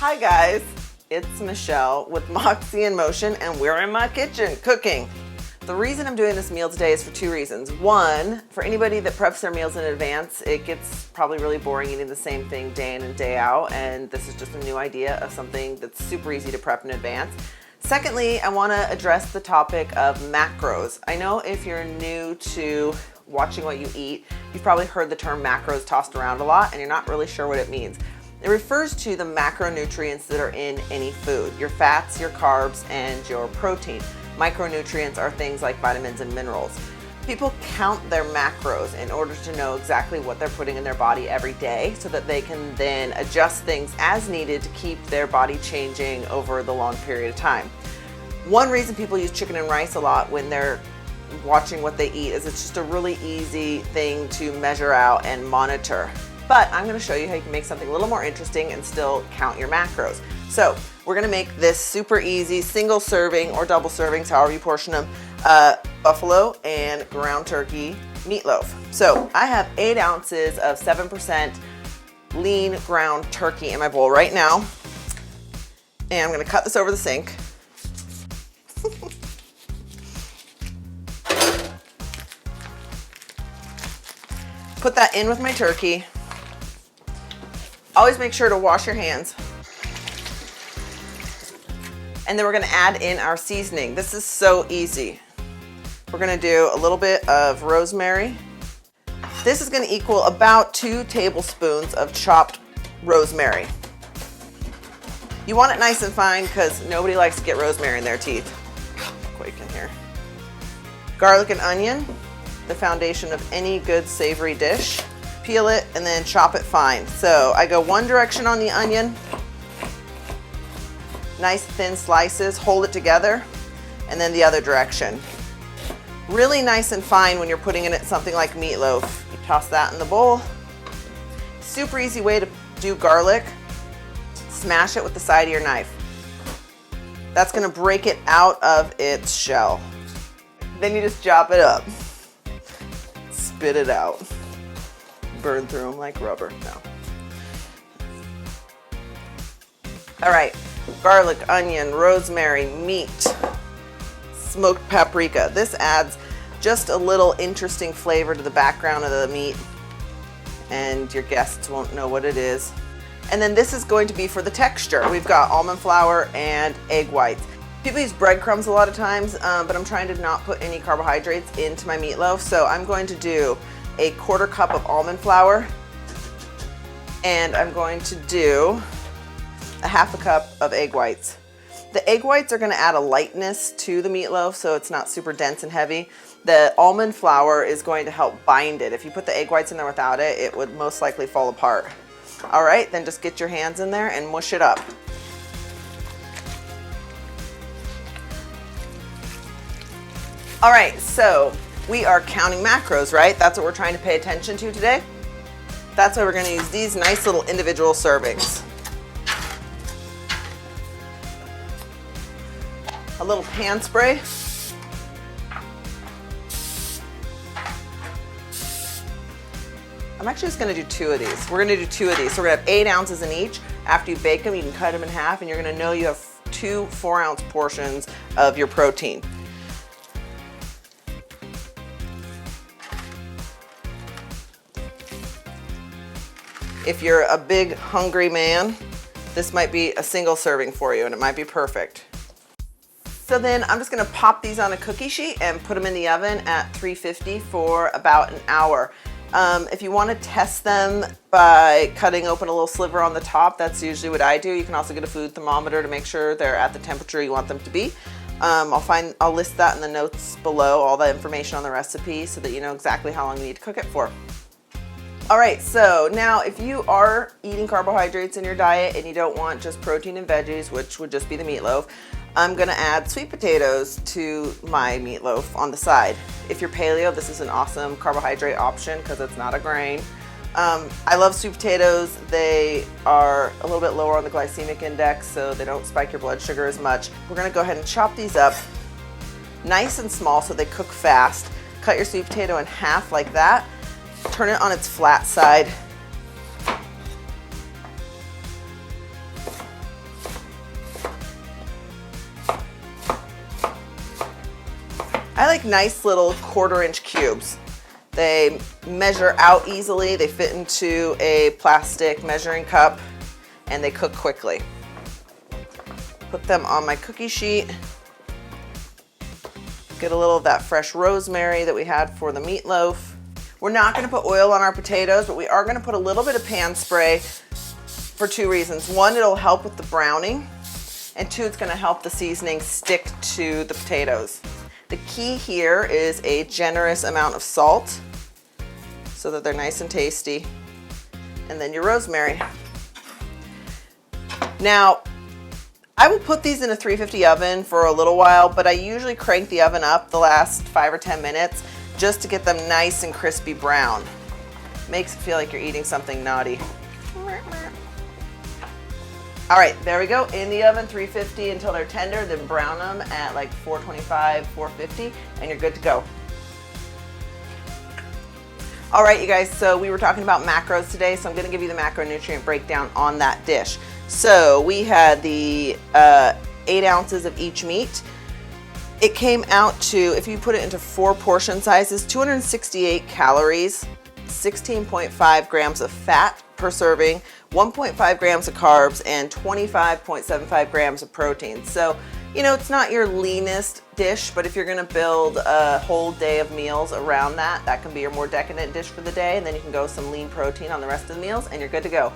Hi guys, it's Michelle with Moxie in Motion and we're in my kitchen cooking. The reason I'm doing this meal today is for two reasons. One, for anybody that preps their meals in advance, it gets probably really boring eating the same thing day in and day out, and this is just a new idea of something that's super easy to prep in advance. Secondly, I want to address the topic of macros. I know if you're new to watching what you eat, you've probably heard the term macros tossed around a lot and you're not really sure what it means. It refers to the macronutrients that are in any food, your fats, your carbs, and your protein. Micronutrients are things like vitamins and minerals. People count their macros in order to know exactly what they're putting in their body every day so that they can then adjust things as needed to keep their body changing over the long period of time. One reason people use chicken and rice a lot when they're watching what they eat is it's just a really easy thing to measure out and monitor. But I'm going to show you how you can make something a little more interesting and still count your macros. So we're going to make this super easy single serving or double servings, however you portion them, buffalo and ground turkey meatloaf. So I have 8 ounces of 7% lean ground turkey in my bowl right now. And I'm going to cut this over the sink. Put that in with my turkey. Always make sure to wash your hands. And then we're gonna add in our seasoning. This is so easy. We're gonna do a little bit of rosemary. This is gonna equal about 2 tablespoons of chopped rosemary. You want it nice and fine because nobody likes to get rosemary in their teeth. Quake in here. Garlic and onion, the foundation of any good savory dish. Peel it and then chop it fine. So I go one direction on the onion, nice thin slices, hold it together, and then the other direction. Really nice and fine when you're putting in it something like meatloaf. You toss that in the bowl. Super easy way to do garlic. Smash it with the side of your knife. That's gonna break it out of its shell. Then you just chop it up. Spit it out. Burn through them like rubber. No. All right, garlic, onion, rosemary, meat, smoked paprika. This adds just a little interesting flavor to the background of the meat, and your guests won't know what it is. And then this is going to be for the texture. We've got almond flour and egg whites. People use breadcrumbs a lot of times, but I'm trying to not put any carbohydrates into my meatloaf, so I'm going to do a 1/4 cup of almond flour, and I'm going to do a 1/2 cup of egg whites. The egg whites are going to add a lightness to the meatloaf so it's not super dense and heavy. The almond flour is going to help bind it. If you put the egg whites in there without it, it would most likely fall apart. All right, then just get your hands in there and mush it up. All right, so we are counting macros, right? That's what we're trying to pay attention to today. That's why we're gonna use these nice little individual servings. A little pan spray. I'm actually just gonna do 2 of these. We're gonna do 2 of these. So we're gonna have 8 ounces in each. After you bake them, you can cut them in half and you're gonna know you have 2 4-ounce portions of your protein. If you're a big hungry man, this might be a single serving for you and it might be perfect. So then I'm just gonna pop these on a cookie sheet and put them in the oven at 350 for about an hour. If you wanna test them by cutting open a little sliver on the top, that's usually what I do. You can also get a food thermometer to make sure they're at the temperature you want them to be. I'll list that in the notes below, all the information on the recipe so that you know exactly how long you need to cook it for. All right, so now if you are eating carbohydrates in your diet and you don't want just protein and veggies, which would just be the meatloaf, I'm gonna add sweet potatoes to my meatloaf on the side. If you're paleo, this is an awesome carbohydrate option because it's not a grain. I love sweet potatoes. They are a little bit lower on the glycemic index, so they don't spike your blood sugar as much. We're gonna go ahead and chop these up nice and small so they cook fast. Cut your sweet potato in half like that. Turn it on its flat side. like nice little 1/4-inch cubes. They measure out easily, they fit into a plastic measuring cup, and they cook quickly. Put them on my cookie sheet. Get a little of that fresh rosemary that we had for the meatloaf. We're not gonna put oil on our potatoes, but we are gonna put a little bit of pan spray for 2 reasons. 1, it'll help with the browning, and 2, it's gonna help the seasoning stick to the potatoes. The key here is a generous amount of salt so that they're nice and tasty, and then your rosemary. Now, I will put these in a 350 oven for a little while, but I usually crank the oven up the last 5 or 10 minutes just to get them nice and crispy brown. Makes it feel like you're eating something naughty. All right, there we go. In the oven, 350 until they're tender, then brown them at like 425, 450, and you're good to go. All right, you guys, so we were talking about macros today, so I'm gonna give you the macronutrient breakdown on that dish. So we had the 8 ounces of each meat. It came out to, if you put it into 4 portion sizes, 268 calories, 16.5 grams of fat per serving, 1.5 grams of carbs, and 25.75 grams of protein. So, you know, it's not your leanest dish, but if you're gonna build a whole day of meals around that, that can be your more decadent dish for the day, and then you can go some lean protein on the rest of the meals, and you're good to go.